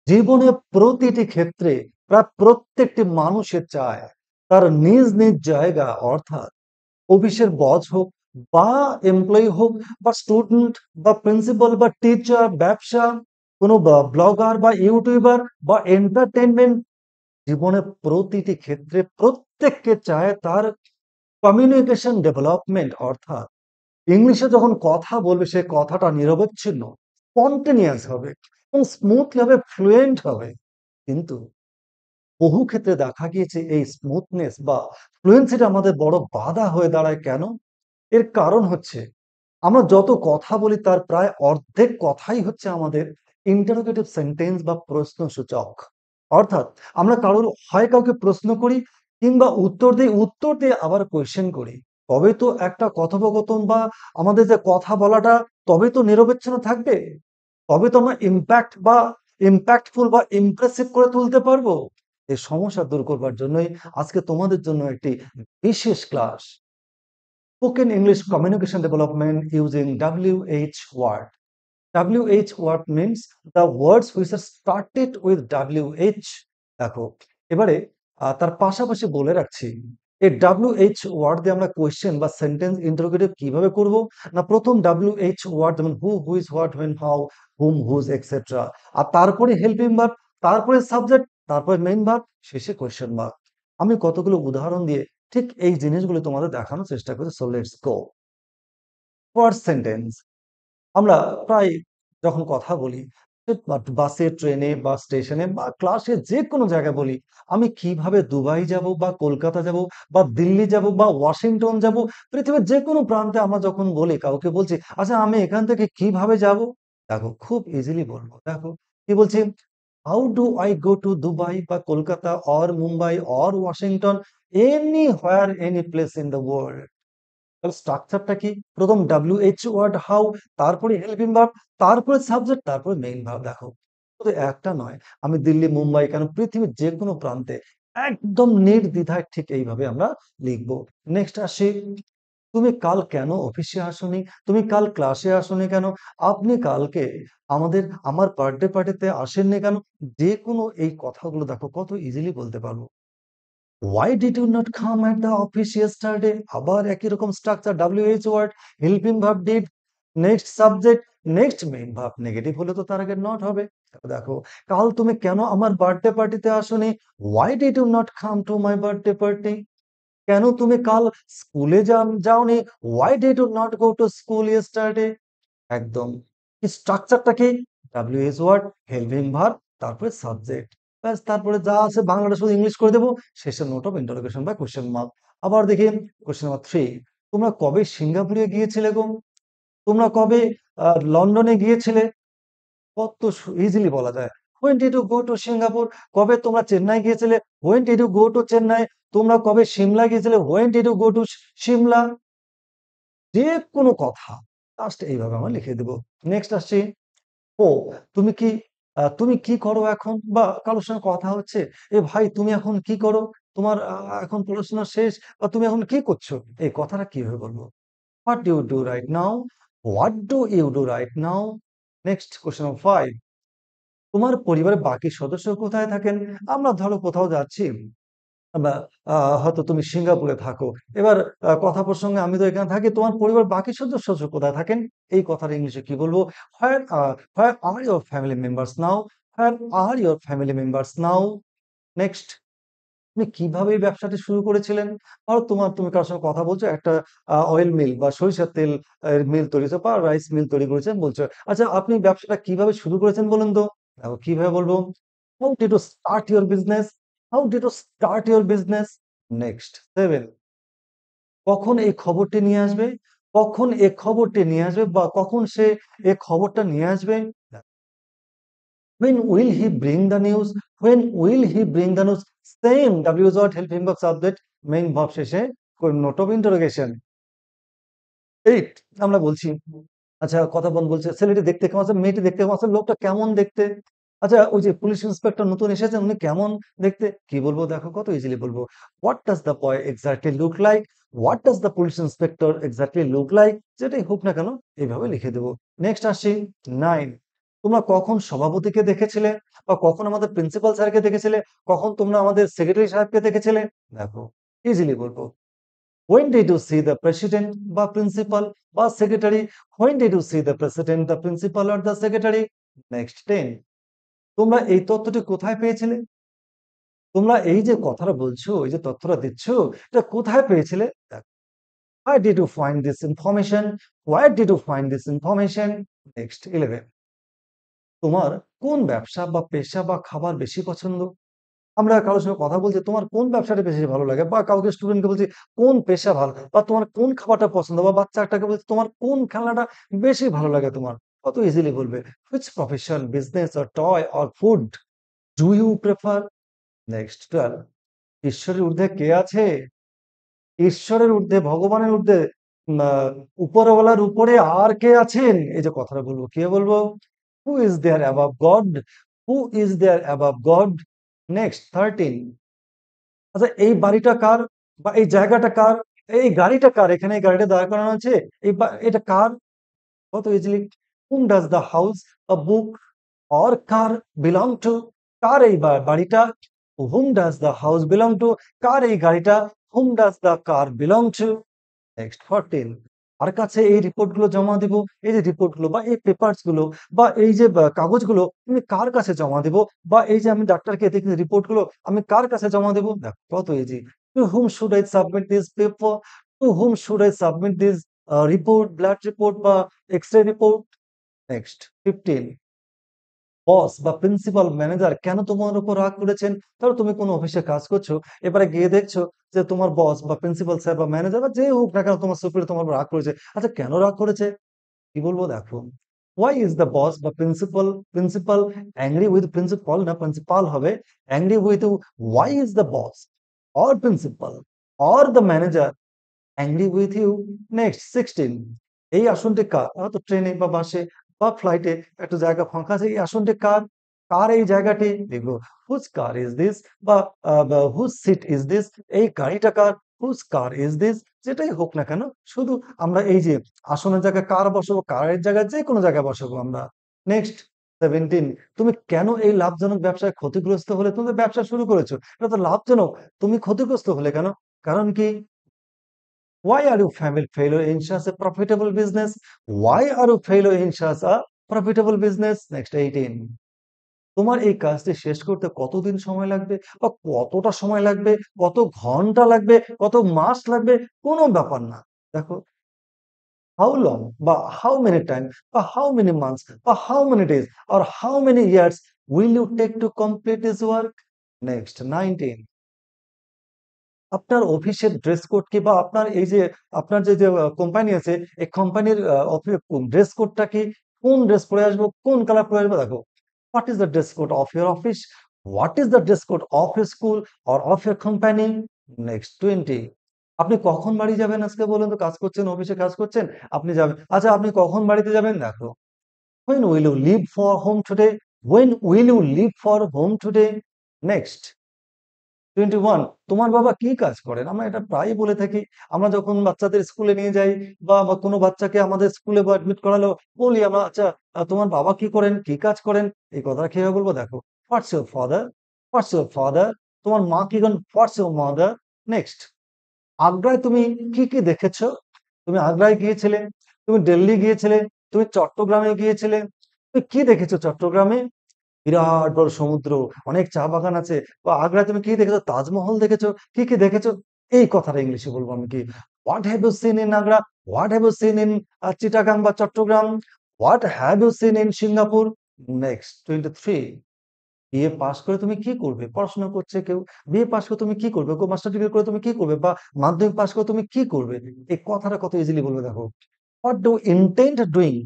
জীবনে প্রতিটি ক্ষেত্রে প্রায় প্রত্যেকটি মানুষের চায় তার নিজ নিজ জায়গা, অর্থাৎ অফিসের বস হোক বা এমপ্লয়ি হোক বা স্টুডেন্ট বা প্রিন্সিপাল বা টিচার, ব্যবসা, কোনো ব্লগার বা ইউটিউবার বা এন্টারটেনমেন্ট, জীবনে প্রতিটি ক্ষেত্রে প্রত্যেককে চায় তার কমিউনিকেশন ডেভেলপমেন্ট, অর্থাৎ ইংলিশে যখন কথা বলবে সে কথাটা নিরবচ্ছিন্ন, স্পন্টেনিয়াস হবে এবং স্মুথলি হবে, ফ্লুয়েন্ট হবে। কিন্তু বহু ক্ষেত্রে দেখা গিয়েছে এই স্মুথনেস বা ফ্লুয়েন্সিটা আমাদের বড় বাধা হয়ে দাঁড়ায়। কেন? এর কারণ হচ্ছে আমরা যত কথা বলি তার প্রায় অর্ধেক কথাই হচ্ছে আমাদের ইন্টারোগেটিভ সেন্টেন্স বা প্রশ্নসূচক। অর্থাৎ আমরা কাউকে প্রশ্ন করি কিংবা উত্তর দিয়ে আবার কোয়েশ্চেন করি। তবে তো একটা কথোপকথন বা আমাদের যে কথা বলাটা তবে তো নিরবচ্ছিন্ন থাকবে। তবে তো আমরা ইম্প্যাক্টফুল বা ইমপ্রেসিভ করে তুলতে পারবো। এই সমস্যা দূর করবার জন্যই আজকে তোমাদের জন্য একটি বিশেষ class, Spoken English Communication Development using WH word. WH word means the words which are started with WH. দেখো, এবারে তার পাশাপাশি বলে রাখছি, এই WH ওয়ার্ড দিয়ে আমরা কোয়েশ্চেন বা সেন্টেন্স ইন্টারোগেটিভ কিভাবে করব। না, প্রথম WH ওয়ার্ড যেমন who, whose, what, when, how, whom, whose etcetera, আর তারপরে হেল্পিং ভার্ব, তারপরে সাবজেক্ট, তারপরে মেইন ভার্ব, শেষে কোয়েশ্চেন মার্ক। আমি কতগুলো উদাহরণ দিয়ে ঠিক এই জিনিসগুলো তোমাদের দেখানোর চেষ্টা করছি। So let's go. First sentence, আমরা প্রায় যখন কথা বলি, বাসে, ট্রেনে বা স্টেশনে বা ক্লাসে যে কোনো জায়গায় বলি, আমি কিভাবে দুবাই যাব বা কলকাতা যাব বা দিল্লি যাব বা ওয়াশিংটন যাব, পৃথিবীর যে কোনো প্রান্তে আমরা যখন বলি, কাউকে বলছি আচ্ছা আমি এখান থেকে কিভাবে যাব, দেখো খুব ইজিলি বলবো। দেখো কি বলছি, how do I go to Dubai বা Kolkata or Mumbai or Washington, anywhere any place in the world. তাহলে স্ট্রাকচারটা কি? প্রথম WH ওয়ার্ড হাউ, তারপরে হেল্পিং ভার্ব, তারপরে সাবজেক্ট, তারপরে মেইন ভার্ব। দেখো শুধু একটা নয়, আমি দিল্লি, মুম্বাই কেন পৃথিবীর যে কোনো প্রান্তে একদম নির্দ্বিধায় ঠিক এইভাবে আমরা লিখবো। নেক্সট আসি, তুমি কাল কেন অফিসে আসোনি, তুমি কাল ক্লাসে আসোনি কেন, আপনি কালকে আমার বার্থডে পার্টিতে আসেননি কেন, যে কোনো এই কথাগুলো দেখো কত ইজিলি বলতে পারবো। Why did you not come at the office yesterday? আবার একই রকম structure, WH word, helping verb did, next subject, next main verb. Negative হলে তো তার আগে নট হবে। দেখো, কাল তুমি কেন আমার বার্থডে পার্টিতে আসোনি? Why did you not come to my birthday party? কেন তুমি কাল স্কুলে যাওনি? Why did you not go to school yesterday? একদম স্ট্রাকচারটা কি? WH ওয়ার্ড, হেল্পিং ভার্ব, তারপরে সাবজেক্ট, ব্যাস। তারপরে যা আছে বাংলাটা শুধু ইংলিশ করে দেবো, শেষে নোট অফ ইন্টারোগেশন বা কোশ্চেন মার্ক। আবার দেখি কোশ্চেন নাম্বার 3, তোমরা কবে সিঙ্গাপুরে গিয়েছিলে গো? তোমরা কবে লন্ডনে গিয়েছিলে? কত ইজিলি বলা যায়। When did you go to Singapore? কবে তোমরা চেন্নাই গিয়েছিলে? When did you go to Chennai? তোমরা কবে সিমলা গিয়েছিলে? When did you go to Shimla? যে কোনো কথা জাস্ট এইভাবে আমরা লিখে দেবো। নেক্সট আসছি, ও তুমি কি তুমি কি করো এখন? বা কারোর সঙ্গে কথা হচ্ছে, এ ভাই তুমি এখন কি করো? তোমার এখন পড়াশোনা শেষ বা তুমি এখন কি করছো? এই কথাটা কিভাবে বলবো? What do you do right now? What do you do right now? Next question number 5, তোমার পরিবারের বাকি সদস্য কোথায় থাকেন? আমরা ধরো কোথাও যাচ্ছি, বা হয়তো তুমি সিঙ্গাপুরে থাকো। এবার কথা প্রসঙ্গে আমি তো এখানে থাকি, তোমার পরিবার বাকি সদস্য কোথায় থাকেন? এই কথার ইংলিশে কি বলবো? Where are your family members now? Where are your family members now? Next, তুমি কিভাবে এই ব্যবসাটি শুরু করেছিলেন? ধরো তুমি কারোর সঙ্গে কথা বলছো, একটা অয়েল মিল বা সরিষার তেল মিল তৈরি হচ্ছে বা রাইস মিল তৈরি করেছেন, বলছো আচ্ছা আপনি ব্যবসাটা কিভাবে শুরু করেছেন বলুন তো। দেখো কিভাবে বলবো, how did you start your business? How did you start your business? Next 7, কখন এই খবরটি নিয়ে আসবে? কখন এ খবরটি নিয়ে আসবে বা কখন সে এ খবরটা নিয়ে আসবে? When will he bring the news? When will he bring the news? Same W dot helping verb subject, main verb শেষে note of interrogation। 8, আমরা বলছি আচ্ছা কথা বলছে ছেলেটি দেখতে কেমন আছে, মেয়েটি দেখতে কেমন আছে, লোকটা কেমন দেখতে? আচ্ছা ওই যে পুলিশ ইন্সপেক্টর নতুন এসেছেন উনি কেমন দেখতে? কি বলবো দেখো কত ইজিলি বলবো, what does the boy exactly look like? What does the police inspector exactly look like? যেটাই হোক না কেন এইভাবে লিখে দেবো। নেক্সট আসছি 9, তোমরা কখন সভাপতিকে দেখেছিলে বা কখন আমাদের প্রিন্সিপাল স্যারকে দেখেছিলে, কখন তোমরা আমাদের সেক্রেটারি সাহেবকে দেখেছিলে? দেখো, ইজিলি বলবো, when did you see the president বা প্রিন্সিপাল বা secretary? when did you see the president, the principal or the secretary? next 10, তোমরা এই তথ্যটি কোথায় পেয়েছিলে? তোমরা এই যে কথাটা বলছো, এই যে তথ্যটা দিচ্ছ, এটা কোথায় পেয়েছিলে? দেখো, where did you find this information? where did you find this information? next 11, তোমার কোন ব্যবসা বা পেশা বা খাবার বেশি পছন্দ? আমরা কারোর সঙ্গে কথা বলছি, তোমার কোন ব্যবসাটা বেশি ভালো লাগে, বা কাউকে স্টুডেন্টকে বলছি কোন পেশা ভালো, বা তোমার কোন খাবারটা পছন্দ, বা বাচ্চা একটাকে বলছি তোমার কোন খেলাটা বেশি ভালো লাগে তোমার, কত ইজিলি বলবে, which profession, business or toy or food do you prefer? Next 12, ঈশ্বরের ঊর্ধ্বে কে আছে? ঈশ্বরের ঊর্ধ্বে, ভগবানের ঊর্ধ্বে, উপরওয়ালার উপরে আর কে আছেন? এই যে কথাটা বলবো, কে বলবো? Who is there above God? Who is there above God? Next 13, আচ্ছা এই বাড়িটা কার, বা এই জায়গাটা কার, এই গাড়িটা কার, এখানে এই গাড়িটা দাঁড় করানো আছে, এটা কার? কত easily, whom does the house, a book or car belong to? কার এই বাড়িটা? whom does the house belong to? কার এই গাড়িটা? whom does the car belong to? Next 14, আর কাছে এই রিপোর্ট গুলো জমা দিব, এই যে রিপোর্ট গুলো বা এই পেপারস গুলো বা এই যে কাগজগুলো তুমি কার কাছে জমা দিব, বা এই যে আমি ডাক্তারকে দেখি রিপোর্ট গুলো আমি কার কাছে জমা দেবো? দেখো কত easy, to whom should I submit this paper, to whom should I submit this report, blood report বা এক্স-রে রিপোর্ট? নেক্সট 15, বস বা প্রিন্সিপাল ম্যানেজার কেন তোমার উপর রাগ করেছেন? ধরো তুমি কোনো অফিসে কাজ করছো, এবারে গিয়ে দেখছো যে তোমার বস বা প্রিন্সিপাল স্যার বা ম্যানেজার বা যে হোক না কেন তোমার সুপিরিয়র তোমার উপর রাগ করেছে। আচ্ছা কেন রাগ করেছে? কি বলবো দেখো, why is the boss বা প্রিন্সিপাল angry with প্রিন্সিপাল, না প্রিন্সিপাল হবে, angry with you? why is the boss or principal or the manager angry with you? Next 16, এই আসনটি কার? হয়তো ট্রেনে বা বাসে বা ফ্লাইটে একটা জায়গা ফাঁকা আছে, এই আসনটি কার? কার এই জায়গাটি? লিখবো হুজ কার ইজ দিস, বা হুজ সিট ইজ দিস, এই গাড়িটা কার? Whose car is this. যেটাই হোক না কেন, শুধু আমরা এই যে আসনের জায়গায় কার বসাবো, কারের জায়গায় যে কোনো জায়গায় বসাবো আমরা। নেক্সট 17, তুমি কেন এই লাভজনক ব্যবসায় ক্ষতিগ্রস্ত হলে? তুমি তো ব্যবসা শুরু করেছো, এটা তো লাভজনক, তুমি ক্ষতিগ্রস্ত হলে কেন? কারণ কি? Why are you failure in such a profitable business? Why are you failure in such a profitable business? Next 18, তোমার এই কাজটি শেষ করতে কতদিন সময় লাগবে, বা কতটা সময় লাগবে, কত ঘন্টা লাগবে, কত মাস লাগবে, কোনো ব্যাপার না। দেখো, how long বা how many time বা how many months বা how many days or how many years will you take to complete this work? Next 19, আপনার অফিসের ড্রেস কোড কি, বা আপনার এই যে আপনার যে কোম্পানি আছে, এই কোম্পানির ড্রেস কোডটা কি? কোন ড্রেস পরে আসবো, কোন কালার পরে আসবো? দেখো, what is the dress code of your office? What is the dress code of your school or of your company? Next 20, আপনি কখন বাড়ি যাবেন আজকে বলুন তো? কাজ করছেন, অফিসে কাজ করছেন, আপনি যাবেন, আচ্ছা আপনি কখন বাড়িতে যাবেন? দেখো, when will you leave for home today? when will you leave for home today? Next 21, তোমার বাবা কি কাজ করেন? আমরা এটা প্রায়ই বলে থাকি। আমরা যখন বাচ্চাদের স্কুলে নিয়ে যাই, বা কোনো বাচ্চাকে আমাদের স্কুলে অ্যাডমিট করালো, বলি আমরা, আচ্ছা তোমার বাবা কি করেন, কি কাজ করেন? এই কথাটা কিভাবে বলবো দেখো, what's your father, what's your father, তোমার মা কি করেন? What's your mother. নেক্সট, আগ্রায় তুমি কি কি দেখেছো? তুমি আগ্রায় গিয়েছিলে, তুমি দিল্লি গিয়েছিলে, তুমি চট্টগ্রামে গিয়েছিলে, তুমি কি দেখেছো চট্টগ্রামে? বিরাট বড় সমুদ্র, অনেক চা বাগান আছে। বা আগ্রায় তুমি কি দেখেছো? তাজমহল দেখেছো। কি কি দেখেছো? এই কথাটা ইংলিশে বলবো আমি কি, what have you seen in Agra, what have you seen in Chittagong বা Chattogram, what have you seen in Singapore? Next 23, BA pass করে তুমি কি করবে? পড়াশোনা করছে কেউ, বিএ পাস করে তুমি কি করবে? মাস্টার ডিগ্রি করে তুমি কি করবে, বা মাধ্যমিক পাস করে তুমি কি করবে? এই কথাটা কত ইজিলি বলবে দেখো, what do you intend doing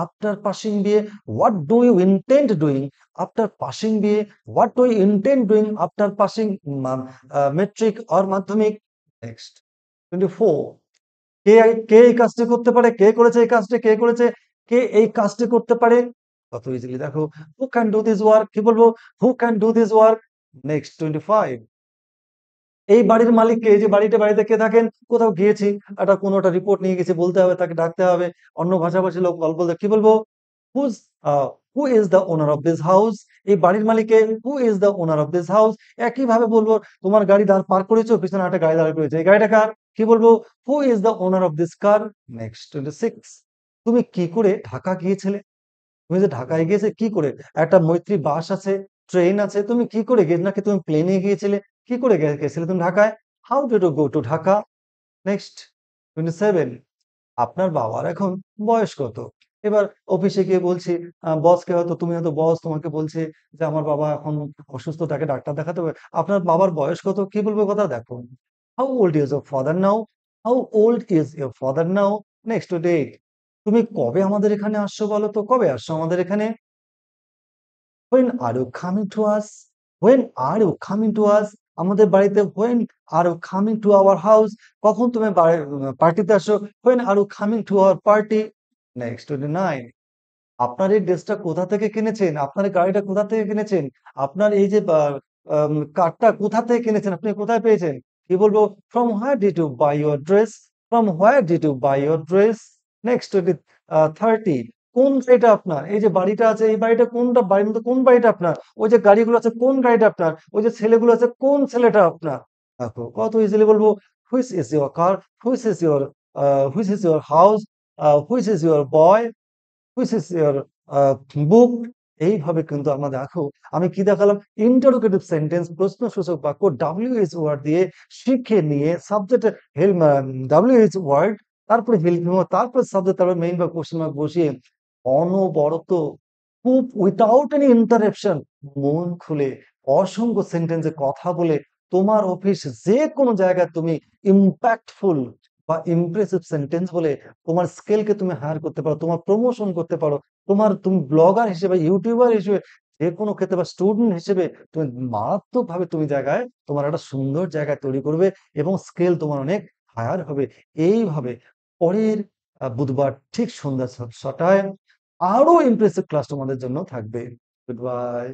after passing BA? What do you intend doing after passing BA? What do you intend doing after passing metric or madhyamik? Next 24, কে কে এই কাজটি করতে পারে? কে করেছে এই কাজটি? কে করেছে? কে এই কাজটি করতে পারে? কত ইজিলি দেখো, who can do this work? কি বলবো? who can do this work? Next 25, এই বাড়ির মালিক কে? এই যে বাড়িতে কে থাকেন? কোথাও গিয়েছি, কোনো একটা রিপোর্ট নিয়ে গেছি, বলতে হবে, তাকে ডাকতে হবে, অন্য ভাষাভাষী লোক গল্প বলতে কি বলবো? Whose who is the owner of this house? এই বাড়ির মালিকে who is the owner of this house? একইভাবে বলবো, তোমার গাড়ি দাঁড় পার্ক করেছো, পিছনে একটা গাড়ি দাঁড় করেছে। এই গাড়িটা কার? কি বলবো? Who is the owner of this car? Next 26, তুমি কি করে ঢাকা গিয়েছিলে? তুমি যে ঢাকায় গিয়েছে কি করে? একটা মৈত্রী বাস আছে, ট্রেন আছে, তুমি কি করে নাকি তুমি প্লেনে গিয়েছিলে? কি করে গেছিলে তুমি ঢাকায়? How did you go to Dhaka? Next 27, আপনার বাবার এখন বয়স কত? এবার অফিসে গিয়ে বলছি, বসকে হয়তো, তুমি হয়তো বস তোমাকে বলছে যে আমার বাবা এখন অসুস্থ, তাকে ডাক্তার দেখাতে হবে। আপনার বাবার বয়স কত? কি বলবে কথা দেখো। How old is your father now? How old is your father now? Next date, তুমি কবে আমাদের এখানে আসছো বলো তো? কবে আসছো আমাদের এখানে? When are you coming to us? When are you coming to us? আমাদের বাড়িতে when are you coming to our house? কখন তুমি পার্টিতে আসো? When are you coming to our party? Next 29, আপনার এই ড্রেসটা কোথা থেকে কিনেছেন? আপনার এই গাড়িটা কোথা থেকে কিনেছেন? আপনার এই যে কারটা কোথা থেকে কিনেছেন? আপনি কোথায় পেয়েছেন? কি বলবো? From where did you buy your dress? From where did you buy your dress? Next 30, কোন গাড়িটা আপনার? এই যে বাড়িটা আছে, এই বাড়িটা কোনটা? বাড়ির মধ্যে কোন বাড়িটা আপনার? ওই যে গাড়িগুলো আছে, কোন গাড়িটা আপনার? ওই যে ছেলেগুলো আছে, কোন ছেলেটা আপনার? দেখো কত ইজিলি বলবো, which is your car? Which is your house? Which is your boy? Which is your book? এইভাবে কিন্তু আমরা দেখো, আমি কি দেখালাম? ইন্টারোগেটিভ সেন্টেন্স, প্রশ্নসূচক বাক্য WH ওয়ার্ড দিয়ে শিখে নিয়ে সাবজেক্টের WH ওয়ার্ড, তারপরে হেল্পিং ওয়ার্ড, তারপরে সাবজেক্ট, তারপরে মেইন বা কোশ্চেন মার্ক বসিয়ে অনবরত, খুব উইথাউট এনি ইন্টারাপশন, মন খুলে অসংখ্য সেন্টেন্সে কথা বলে তোমার অফিস যে কোনো জায়গায় তুমি ইম্প্যাক্টফুল বা ইমপ্রেসিভ সেন্টেন্স বলে তোমার স্কেলকে তুমি হায়ার করতে পারো, তোমার প্রমোশন করতে পারো, তুমি ব্লগার হিসেবে, ইউটিউবার হিসেবে, যে কোনো ক্ষেত্রে বা স্টুডেন্ট হিসেবে তুমি মারাত্মকভাবে তুমি জায়গায় তোমার একটা সুন্দর জায়গায় তৈরি করবে এবং স্কেল তোমার অনেক হায়ার হবে। এইভাবে পরের বুধবার ঠিক সন্ধ্যা ৬টায় আরো ইমপ্রেসিভ ক্লাস তোমাদের জন্য থাকবে। Good bye.